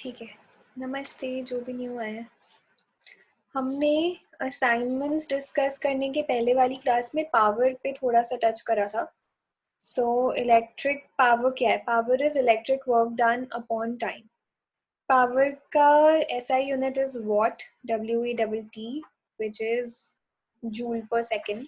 ठीक है। नमस्ते जो भी न्यू आया। हमने असाइनमेंट्स डिस्कस करने के पहले वाली क्लास में पावर पे थोड़ा सा टच करा था। सो इलेक्ट्रिक पावर क्या है? Power is electric work done upon time. Power का SI unit is watt, WATT, which is joule per second.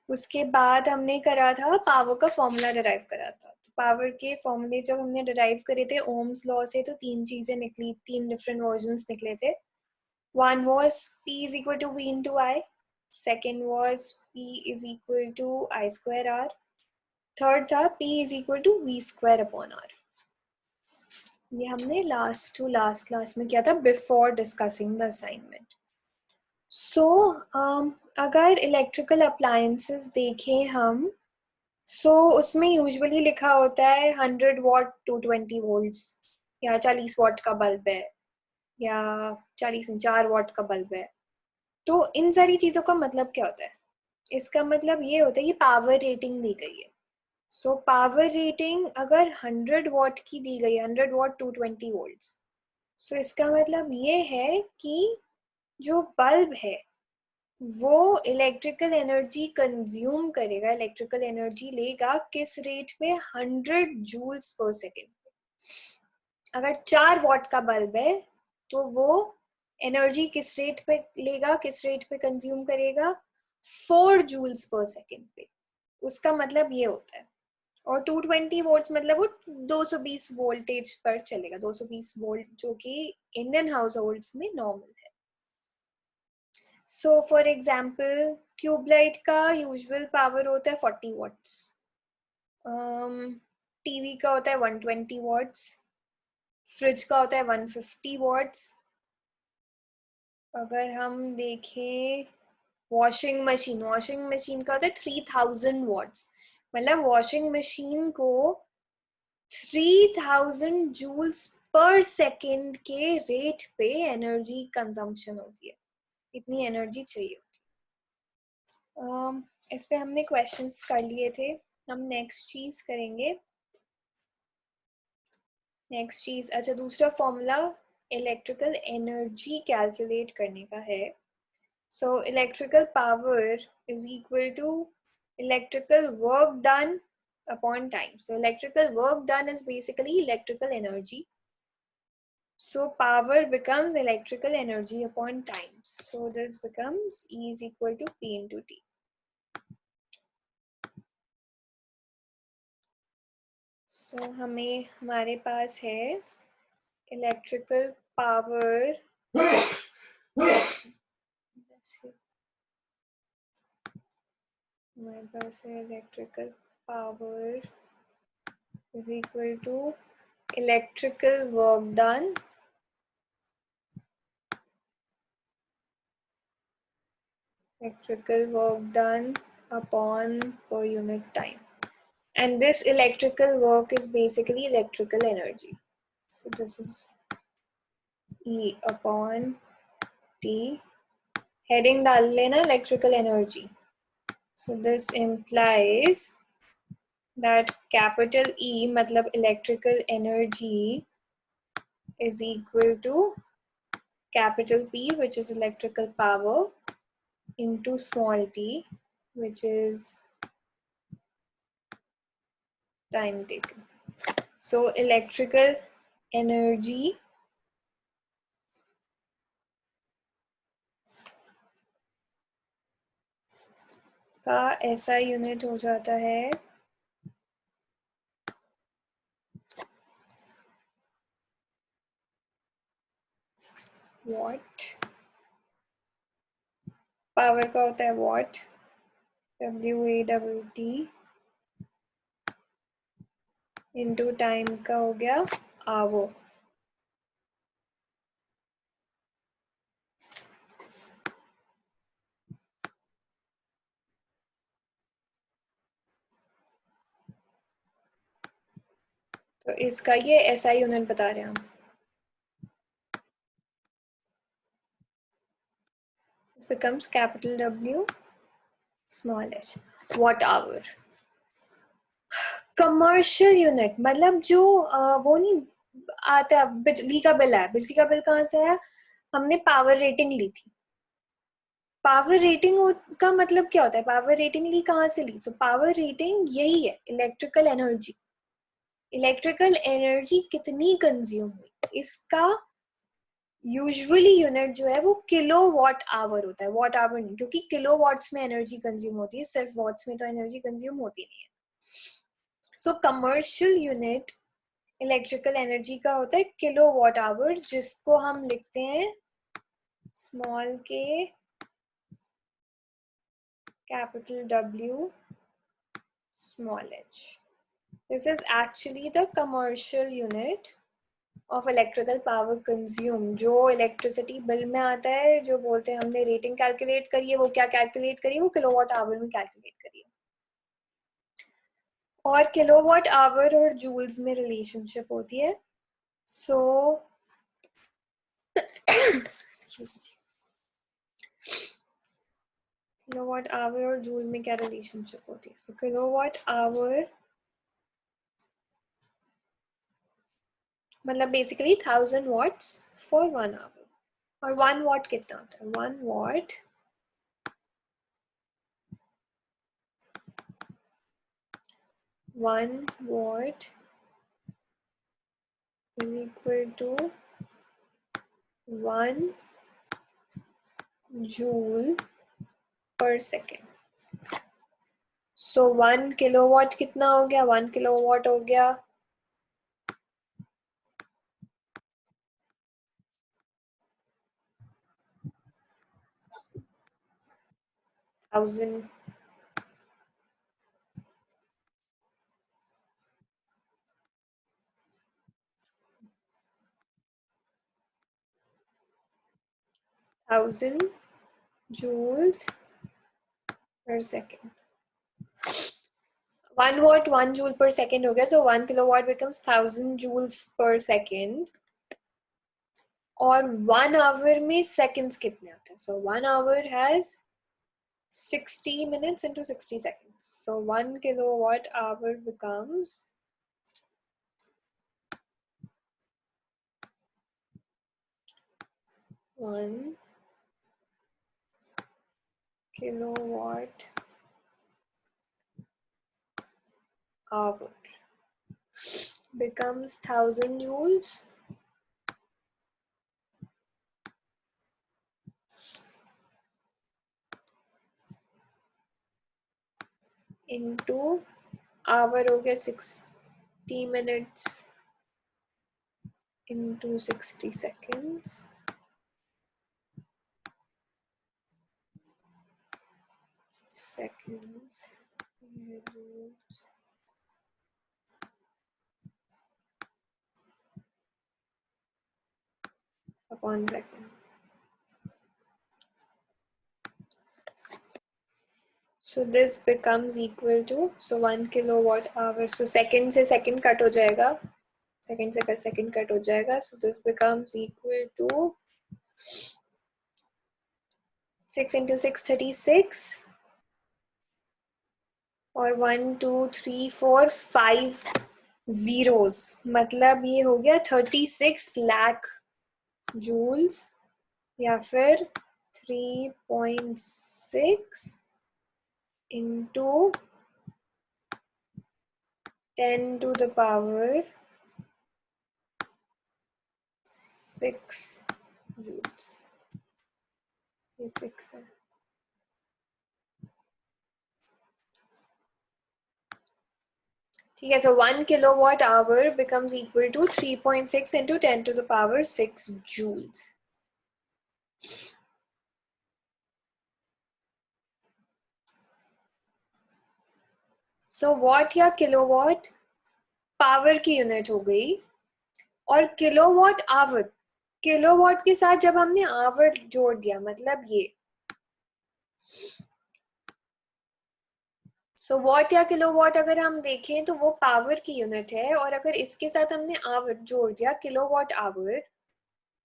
उसके बाद हमने करा था पावर का फॉर्मूला डिराइव करा था। तो पावर के फॉर्मूले जब हमने डिराइव करे थे ओम्स लॉ से, तो तीन चीजें निकली, तीन डिफरेंट वर्जन्स निकले थे। One was P is equal to V into I. Second was P is equal to I square R. Third था P is equal to V square upon R. ये हमने लास्ट टू लास्ट क्लास में किया था before discussing the assignment. सो अगर electrical appliances देखें हम, उसमें यूजुअली लिखा होता है 100 वॉट 220 वोल्ट्स, या 40 वॉट का बल्ब है, या 4 वॉट का बल्ब है। तो इन सारी चीज़ों का मतलब क्या होता है? इसका मतलब ये होता है कि पावर रेटिंग दी गई है। सो पावर रेटिंग अगर 100 वॉट की दी गई है, 100 वॉट 220 वोल्ट्स, सो इसका मतलब ये है कि जो बल्ब है वो इलेक्ट्रिकल एनर्जी कंज्यूम करेगा, इलेक्ट्रिकल एनर्जी लेगा किस रेट पे? 100 जूल्स पर सेकेंड। अगर 4 वॉट का बल्ब है तो वो एनर्जी किस रेट पे लेगा, किस रेट पे कंज्यूम करेगा? 4 जूल्स पर सेकेंड पे। उसका मतलब ये होता है। और 220 वोल्ट्स मतलब वो 220 वोल्टेज पर चलेगा, 220 वोल्ट, जो कि इंडियन हाउस होल्ड्स में नॉर्मल है। सो फॉर एग्जाम्पल ट्यूबलाइट का यूजुअल पावर होता है 40 वॉट्स, टीवी का होता है 120 वॉट्स, फ्रिज का होता है 150 वॉट्स। अगर हम देखें वॉशिंग मशीन का होता है 3000 वॉट्स। मतलब वॉशिंग मशीन को 3000 जूल्स पर सेकेंड के रेट पे एनर्जी कंजम्पशन होती है, इतनी एनर्जी चाहिए होती है। इस पे हमने क्वेश्चंस कर लिए थे। हम नेक्स्ट चीज करेंगे। अच्छा, दूसरा फॉर्मूला इलेक्ट्रिकल एनर्जी कैलकुलेट करने का है। So electrical power is equal to electrical work done upon time. So electrical work done is basically electrical energy. So power becomes electrical energy upon time. So this becomes E is equal to P into T. So हमारे पास है electrical power हमारे पास है electrical power is equal to electrical work done upon per unit time, and this electrical work is basically electrical energy. So this is E upon T, heading डाल लेना electrical energy. So this implies that capital E मतलब electrical energy is equal to capital P, which is electrical power, into small t, which is time taken. So electrical energy का ऐसा unit हो जाता है what. Power का होता है what, WATT, into time का हो गया आवर। तो इसका ये ऐसा यूनिट बता रहे हैं हम। This becomes capital W small h, watt hour। Commercial unit मतलब जो वो नहीं, आता है, बिजली का बिल है। बिजली का बिल कहाँ से है? हमने पावर रेटिंग ली थी। पावर रेटिंग का मतलब क्या होता है? पावर रेटिंग ली कहाँ से ली? सो पावर रेटिंग यही है, इलेक्ट्रिकल एनर्जी। इलेक्ट्रिकल एनर्जी कितनी कंज्यूम हुई, इसका यूजुअली यूनिट जो है वो किलो वॉट आवर होता है, वॉट आवर नहीं, क्योंकि किलो वॉट्स में एनर्जी कंज्यूम होती है, सिर्फ वॉट्स में तो एनर्जी कंज्यूम होती नहीं है। सो कमर्शियल यूनिट इलेक्ट्रिकल एनर्जी का होता है किलो वॉट आवर, जिसको हम लिखते हैं स्मॉल के capital W small H. This is actually the commercial unit of electrical power consume. जो इलेक्ट्रिसिटी बिल में आता है, जो बोलते हैं हमने रेटिंग कैलकुलेट करी है, वो क्या कैलकुलेट करी है? वो किलोवाट आवर में कैलकुलेट करी है। और किलोवाट आवर और जूल्स में रिलेशनशिप होती है। So excuse me, kilowatt hour और जूल में क्या रिलेशनशिप होती है? सो किलोवाट आवर मतलब बेसिकली 1000 वॉट्स फॉर 1 आवर। और 1 वॉट कितना होता है? 1 what 1 what is equal to 1 joule per second. So 1 kilowatt कितना हो गया? 1 किलोवाट हो गया 1000 1000 joules per second। 1 what 1 joule per second हो गया, सो 1 kilowatt becomes 1000 joules per second। और 1 आवर में सेकेंड्स कितने होते हैं? सो 1 our has 60 minutes into 60 seconds. So 1 kilowatt hour becomes 1 kilowatt hour becomes 1000 joules into hour हो गया 60 minutes into 60 seconds। seconds upon second। So this becomes equal to, so 1 kilowatt hour, so second से second cut हो जाएगा, second से second cut हो जाएगा, so this becomes equal to 6 into 6 36 और 1 2 3 4 5 zeros, मतलब ये हो गया 36 लाख जूल्स या फिर 3.6 into 10 to the power 6 joules। ये 6 है। ठीक है, so 1 kilowatt hour becomes equal to 3.6 into 10 to the power 6 joules। So what या किलोवाट पावर की यूनिट हो गई, और किलोवाट आवर, किलोवाट के साथ जब हमने आवर जोड़ दिया, मतलब ये, सो वॉट या किलोवाट अगर हम देखें तो वो पावर की यूनिट है, और अगर इसके साथ हमने आवर जोड़ दिया किलोवाट आवर,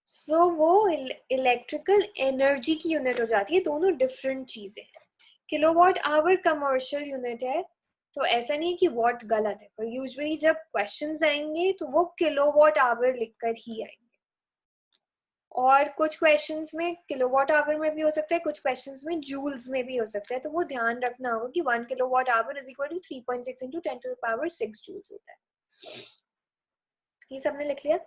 सो वो इलेक्ट्रिकल एनर्जी की यूनिट हो जाती है। दोनों डिफरेंट चीजें हैं। किलोवाट आवर कमर्शियल यूनिट है, तो ऐसा नहीं कि वॉट गलत है, पर यूजुअली जब क्वेश्चंस आएंगे तो वो किलोवाट आवर लिखकर ही आएंगे, और कुछ क्वेश्चंस में किलोवाट आवर में भी हो सकता है, कुछ क्वेश्चंस में जूल्स में भी हो सकता है। तो वो ध्यान रखना होगा कि 1 kilowatt hour is equal to 3.6 into 10 to the power 6 joules होता है। ये सबने लिख लिया?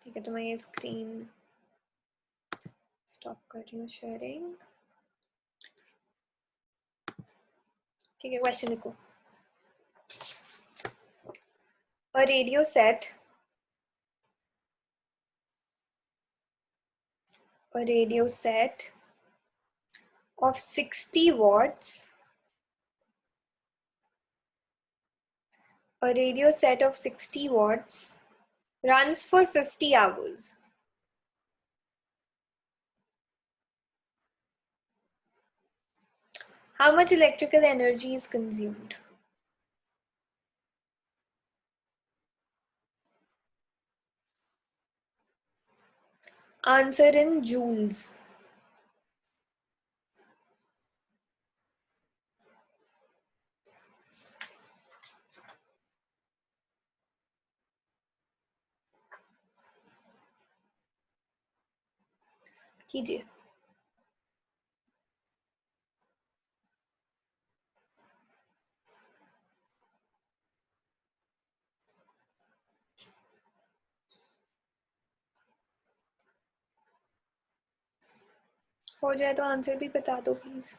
ठीक है, तो मैं ये स्क्रीन स्टॉप कर रही हूँ शेयरिंग। ठीक है, क्वेश्चन लिखो। A radio set of 60 watts, a radio set of 60 watts runs for 50 hours. How much electrical energy is consumed? Answer in joules. कीजिए। हो जाए तो आंसर भी बता दो प्लीज।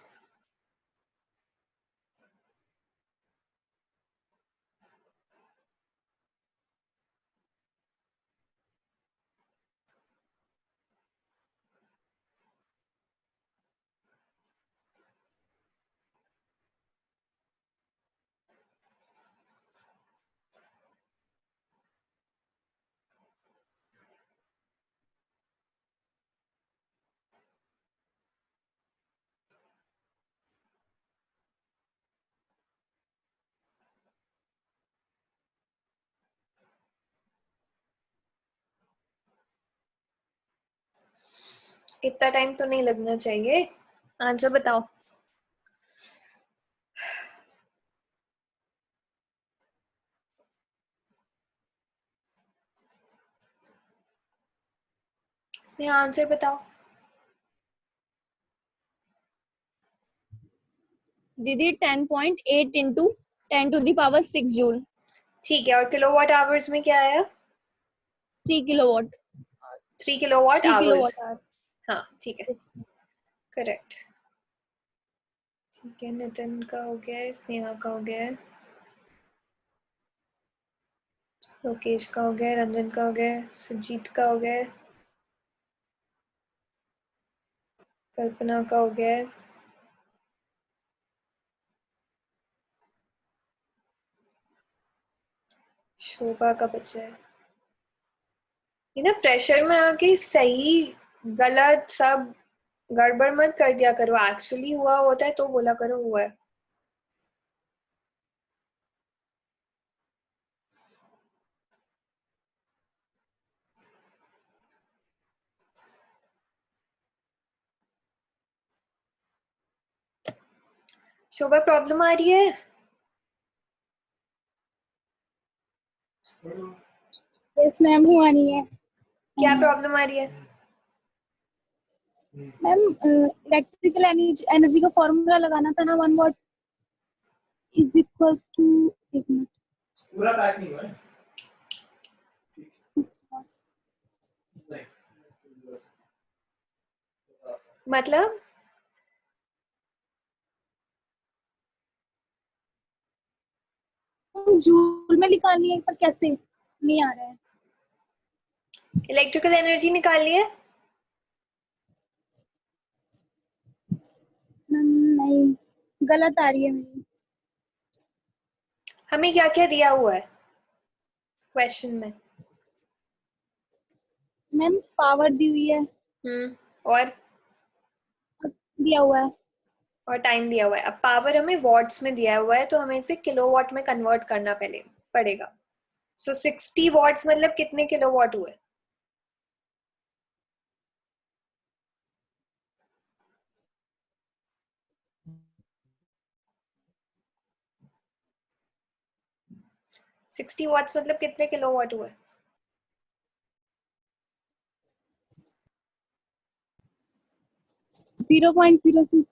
इतना टाइम तो नहीं लगना चाहिए, आंसर बताओ। इसने आंसर बताओ। दीदी 10.8 into 10 to the power 6 joule. ठीक है, और किलोवाट आवर्स में क्या आया? 3 kilowatt. 3 kilowatt 3 hours. Kilowatt hour. हाँ ठीक है, करेक्ट। ठीक है, नितिन का हो गया, स्नेहा का हो गया, लोकेश का हो गया, रंजन का हो गया, सुजीत का हो गया, कल्पना का हो गया, शोभा का बचा है। ये ना प्रेशर में आके सही गलत सब गड़बड़ मत कर दिया करो, एक्चुअली हुआ होता है तो बोला करो हुआ है। शोभा प्रॉब्लम आ रही है? यस मैम, हुआ नहीं है। क्या प्रॉब्लम आ रही है? मैम इलेक्ट्रिकल एनर्जी का फॉर्मूला लगाना था ना, 1 वाट इज इक्वल्स टू, एक मिनट, पूरा पैक नहीं हुआ है। मतलब जूल में निकालनी है पर कैसे नहीं आ रहा है। इलेक्ट्रिकल एनर्जी निकालनी है? नहीं, गलत आ रही है मेरी। हमें क्या क्या दिया हुआ है क्वेश्चन में? मैम पावर दी हुई है, और दिया हुआ है। और टाइम दिया हुआ है। अब पावर हमें वॉट्स में दिया हुआ है तो हमें इसे किलोवाट में कन्वर्ट करना पहले पड़ेगा। सो 60 वॉट्स मतलब कितने किलोवाट हुए? 60 वॉट्स मतलब कितने किलोवाट हुए? Zero point zero six.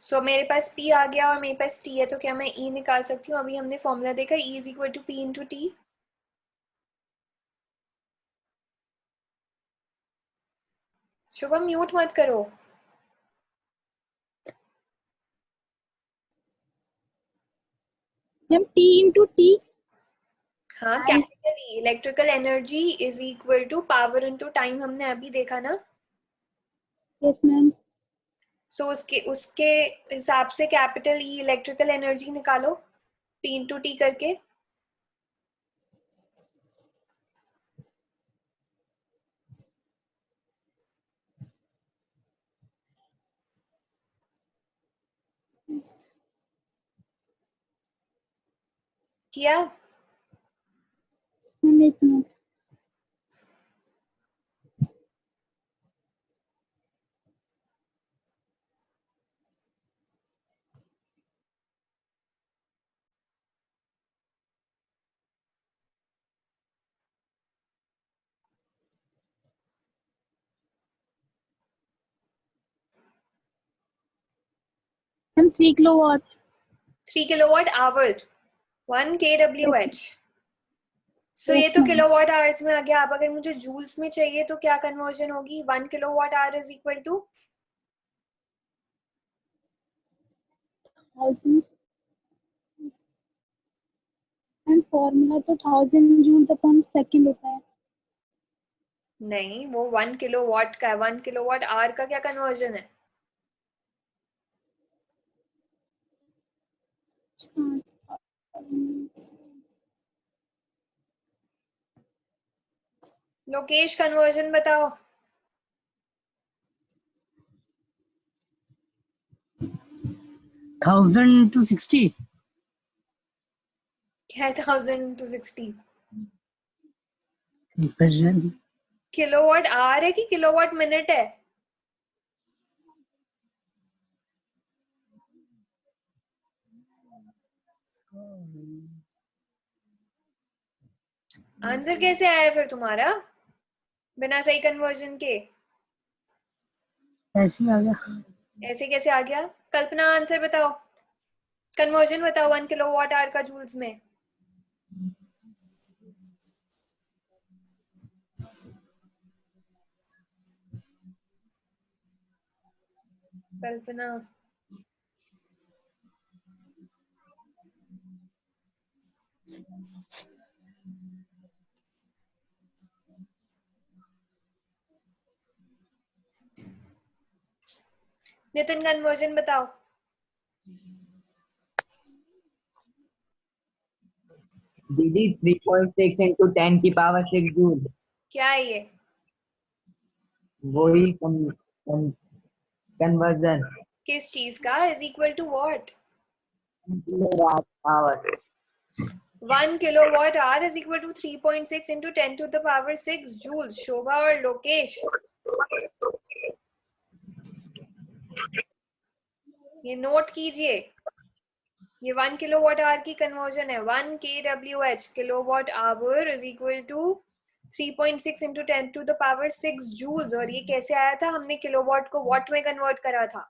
So मेरे पास P आ गया और मेरे पास T है, तो क्या मैं E निकाल सकती हूँ? अभी हमने फॉर्मूला देखा, E is equal to P into T. Shubham mute मत करो। Ma'am T into T. हाँ, capital E, electrical energy is equal to power into time, हमने अभी देखा ना। Yes ma'am. सो उसके उसके हिसाब से कैपिटल E इलेक्ट्रिकल एनर्जी निकालो, P इंटू टी करके। किया? मैम एक minute. Ma'am 3 kilowatt. 3 kilowatt hour, 1 kWh। सो ये यस तो मैम। किलोवाट आवर्स में आ गया। अब अगर मुझे जूल्स में चाहिए तो क्या कन्वर्जन होगी? 1 kilowatt hour is equal to 1000। Ma'am formula तो 1000 जूल्स अपॉन सेकंड होता है। नहीं, वो 1 किलोवाट का है। 1 किलोवाट आवर का क्या कन्वर्जन है? लोकेश कन्वर्जन बताओ। 1000 to 60 क्या है 1000 to 60? conversion. किलोवाट आवर है कि किलोवाट मिनट है? आंसर कैसे आया फिर तुम्हारा बिना सही कन्वर्जन के? ऐसे ही आ गया। ऐसे कैसे आ गया? कल्पना आंसर बताओ, कन्वर्जन बताओ 1 किलोवाट आवर का जूल्स में। कल्पना, नितिन कन्वर्जन बताओ। दीदी 3.6 इंटू 10 की पावर 6 जूल। क्या है ये? वही कन्वर्जन। किस चीज का? Is equal to what? Power 1 kilowatt hour is equal to 3.6 into 10 to the power 6 joules. Shobha और लोकेश, ये नोट कीजिए। ये 1 किलोवाट आवर की कन्वर्जन है। 1 kWh, kilowatt hour is equal to 3.6 into 10 to the power 6 joules. और ये कैसे आया था? हमने किलोवाट को वॉट में कन्वर्ट करा था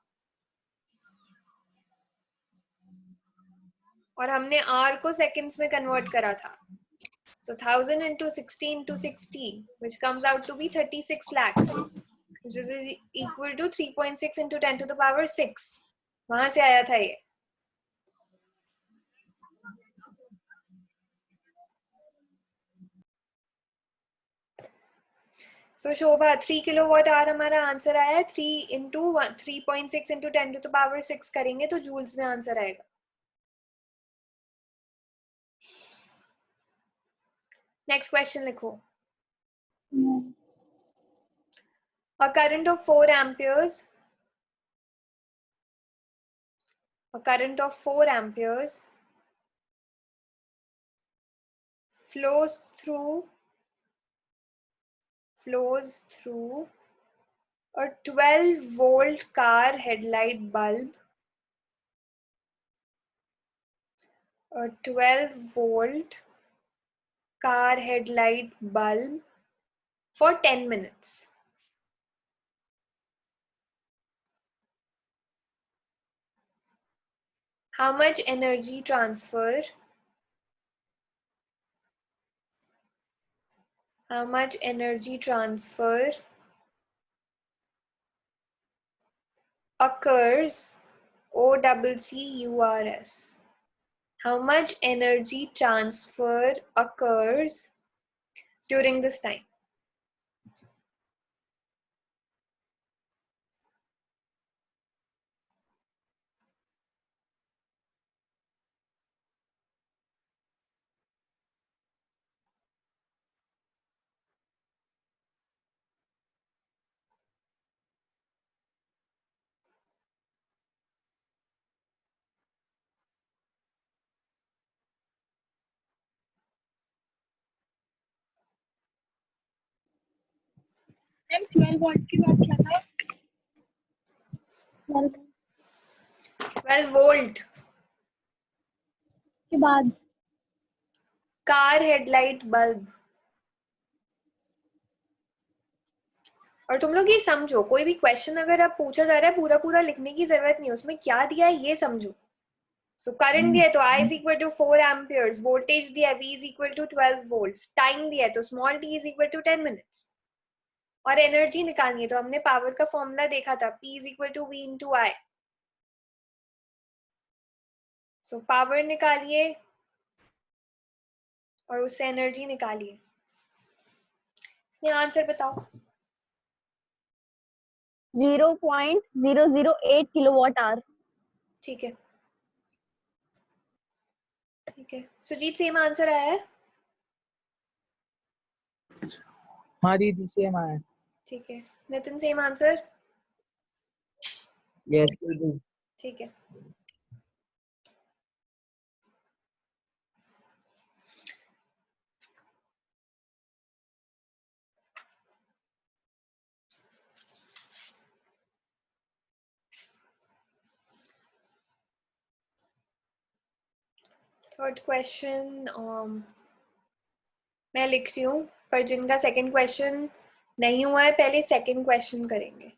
और हमने आर को सेकंड्स में कन्वर्ट करा था। So 1000 into 60 into 60, which comes out to be 36 lakhs, which is equal to 3.6 into 10 to the power 6. वहां से आया था ये। So शोभा, 3 किलोवाट आवर हमारा आंसर आया है। 3 into 3.6 into 10 to the power 6 करेंगे तो जूल्स में आंसर आएगा। नेक्स्ट क्वेश्चन लिखो। A current of 4 amperes, a current of 4 amperes flows through a 12-volt car headlight bulb, a 12-volt car headlight bulb for 10 minutes. How much energy transfer? How much energy transfer occurs? OCCURS. How much energy transfer occurs during this time? Ma'am 12 volt की बात क्या था? 12 12 volt. के बाद car headlight bulb. और तुम लोग ये समझो, कोई भी क्वेश्चन अगर आप पूछा जा रहा है पूरा पूरा लिखने की जरूरत नहीं, उसमें क्या दिया है ये समझो. सो करंट दिया है तो I is equal to 4 amperes, voltage दिया है V is equal to 12 volts, time दिया है तो small t is equal to 10 minutes, और एनर्जी निकालनी है तो हमने पावर का फॉर्मूला देखा था, P is equal to V into I. So power निकालिए और उससे एनर्जी निकालिए. इसमें आंसर बताओ. 0.008 किलोवाट आवर. ठीक है, ठीक है. सुजीत सेम आंसर आया है. हाँ दीदी सेम आया. ठीक है. Nitin same answer. Yes, दीदी. ठीक है. थर्ड क्वेश्चन मैं लिख रही हूँ, पर जिनका सेकंड क्वेश्चन नहीं हुआ है पहले सेकंड क्वेश्चन करेंगे.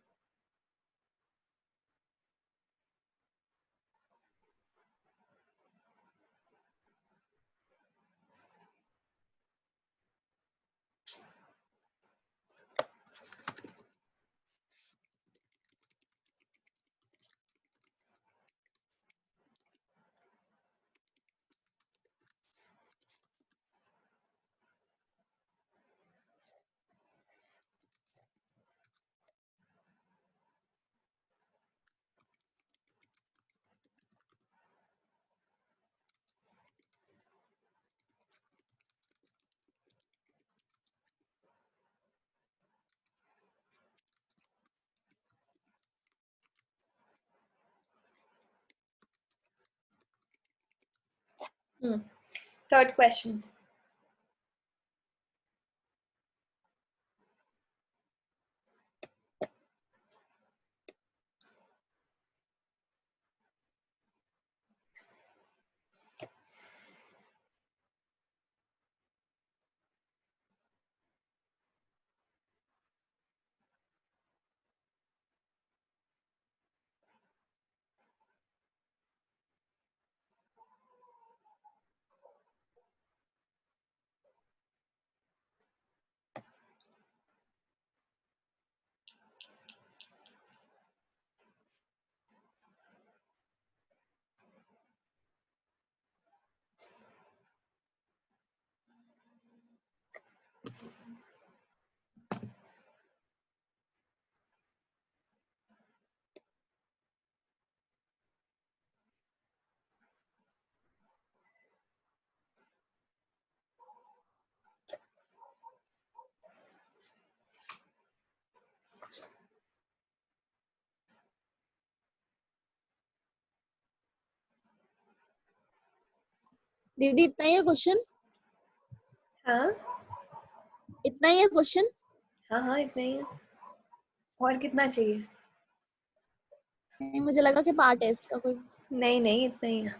Third question. दीदी इतना ही है क्वेश्चन? हाँ इतना ही है क्वेश्चन? हाँ हाँ इतना ही है. और कितना चाहिए? नहीं, मुझे लगा कि पार्ट है इसका कोई. नहीं नहीं इतना ही है.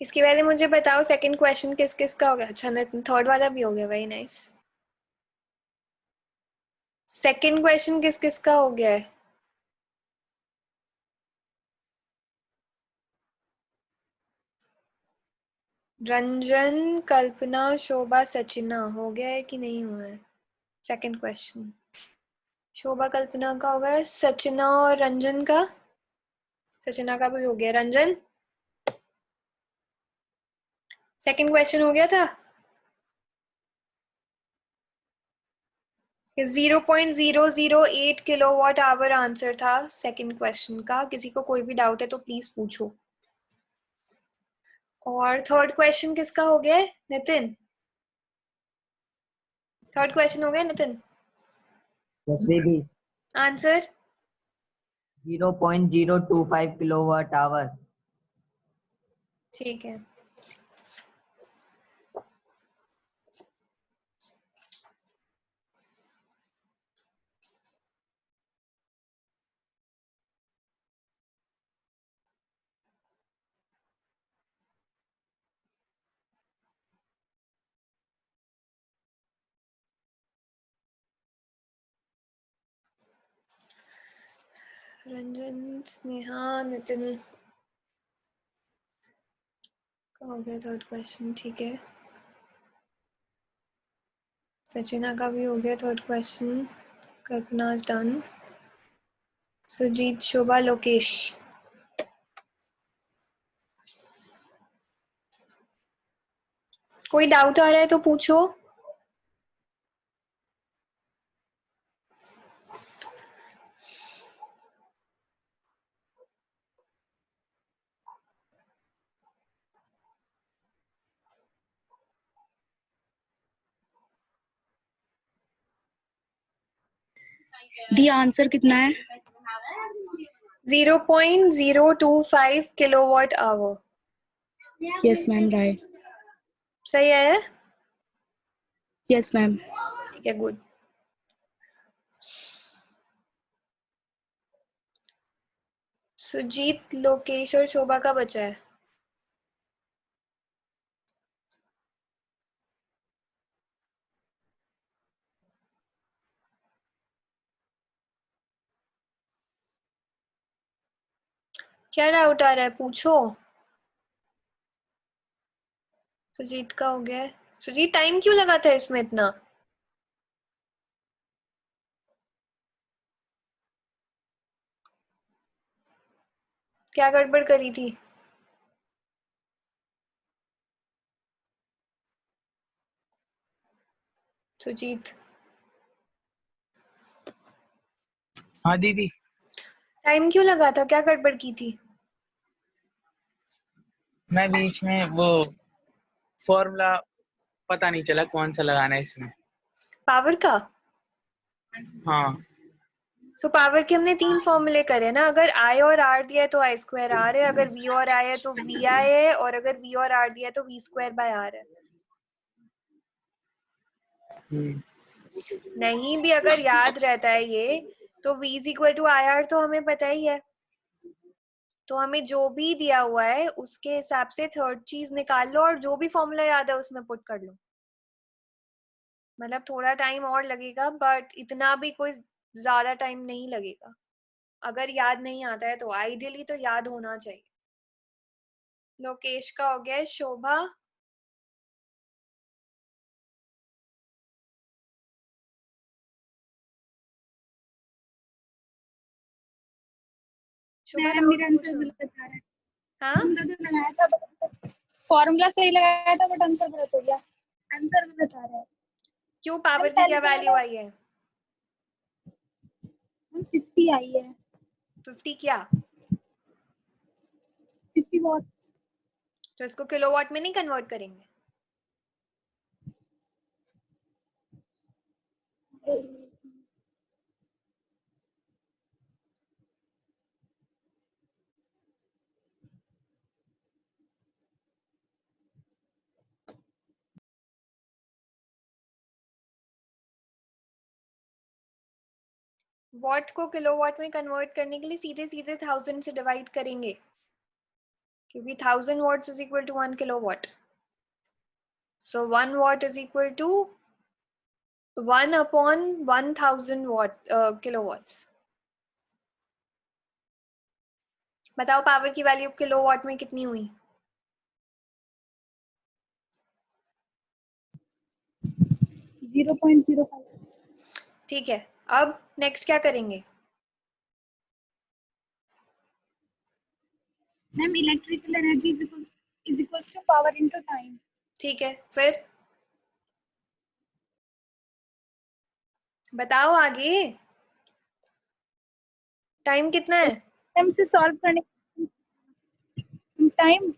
इसके पहले मुझे बताओ सेकंड क्वेश्चन किस किस का हो गया? अच्छा थर्ड वाला भी हो गया, वेरी नाइस। सेकंड क्वेश्चन किस किस का हो गया है? रंजन, कल्पना, शोभा, सचिना हो गया है कि नहीं हुआ है? सेकंड क्वेश्चन शोभा कल्पना का हो गया, सचिना और रंजन का? सचिना का भी हो गया। रंजन सेकंड क्वेश्चन हो गया था? 0.008 किलोवाट आवर आंसर था सेकंड क्वेश्चन का। किसी को कोई भी डाउट है तो प्लीज पूछो। और थर्ड क्वेश्चन किसका हो गया है? नितिन, थर्ड क्वेश्चन हो गया नितिन? Yes, दीदी। Answer 0.025 kilowatt hour. ठीक है। रंजन, स्नेहा, नितिन का हो गया थर्ड क्वेश्चन, ठीक है। सचिना का भी हो गया third question. Kalpana is done. Sujit, Shobha, Lokesh. कोई डाउट आ रहा है तो पूछो। दी आंसर कितना है? 0.025 kilowatt hour. Yes ma'am, right. सही है? Yes ma'am. ठीक है, गुड। सुजीत, लोकेश और शोभा का बचा है। क्या डाउट आ रहा है पूछो। सुजीत का हो गया है। सुजीत टाइम क्यों लगाता है इसमें इतना? क्या गड़बड़ करी थी? सुजीत हाँ दीदी। टाइम क्यों लगा था? क्या गड़बड़ की थी? मैं बीच में वो फॉर्मूला पता नहीं चला कौन सा लगाना है इसमें। पावर का? हाँ। सो पावर के हमने 3 फॉर्मूले करे ना। अगर आई और आर दिया है तो आई स्क्वायर आर है, अगर वी और आई है तो वी आई है, और अगर वी और आर दिया है तो वी स्क्वायर बाय आर है। नहीं भी अगर याद रहता है ये, तो v is equal to I R तो हमें पता ही है। तो हमें जो भी दिया हुआ है उसके हिसाब से थर्ड चीज निकाल लो और जो भी फॉर्मूला याद है उसमें पुट कर लो। मतलब थोड़ा टाइम और लगेगा, बट इतना भी कोई ज्यादा टाइम नहीं लगेगा। अगर याद नहीं आता है तो आइडियली तो याद होना चाहिए। लोकेश का हो गया है। शोभा, शोभा मैम डाउट मेरा आंसर पूछो। गलत आ रहा है। हाँ, लगाया था फॉर्मूला सही लगाया था बट आंसर गलत हो गया। आंसर गलत आ रहा है। क्यों? मैम पावर की क्या पहले तो वैल्यू मैंने आई है? 50 आई है। 50 क्या? 50 वॉट। तो इसको किलोवाट में नहीं कन्वर्ट करेंगे? वॉट को किलोवाट में कन्वर्ट करने के लिए सीधे सीधे 1000 से डिवाइड करेंगे, क्योंकि 1000 watts is equal to 1 kilowatt. So 1 watt is equal to 1 upon 1000 kilowatts. बताओ पावर की वैल्यू किलोवाट में कितनी हुई? 0.05. ठीक है, अब नेक्स्ट क्या करेंगे? Ma'am electrical energy is equals to power into time. ठीक है, फिर बताओ आगे। टाइम कितना है? टाइम से सॉल्व करने टाइम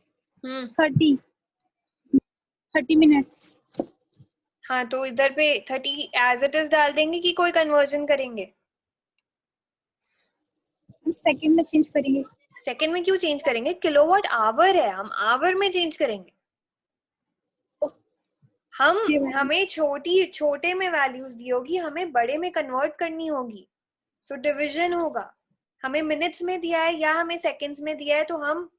30 मिनट्स. हाँ, तो इधर पे 30 एज इट इज डाल देंगे कि कोई कन्वर्जन करेंगे? सेकंड में चेंज करेंगे. सेकंड में क्यों चेंज करेंगे? किलोवाट आवर है, हम आवर में चेंज करेंगे. हमें छोटे में वैल्यूज दी होगी, हमें बड़े में कन्वर्ट करनी होगी. सो डिवीजन होगा. हमें मिनट्स में दिया है या हमें सेकंड्स में दिया है, तो हम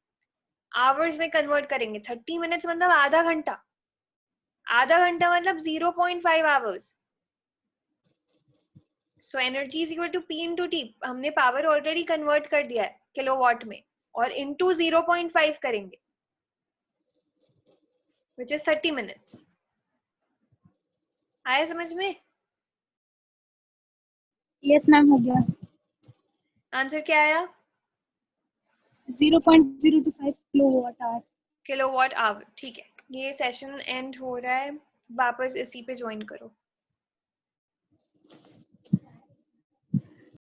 आवर्स में कन्वर्ट करेंगे. 30 मिनट्स मतलब आधा घंटा. आधा घंटा मतलब 0.5 hours. So energy is equal to P into T. हमने पावर ऑलरेडी कन्वर्ट कर दिया है किलोवाट में, और इंटू 0.5 करेंगे, विच इज 30 मिनट्स. आया समझ में? यस मैम, हो गया. आंसर क्या आया? 0.025 किलोवाट आवर. Kilowatt hour. ठीक है, ये सेशन एंड हो रहा है, वापस इसी पे ज्वाइन करो.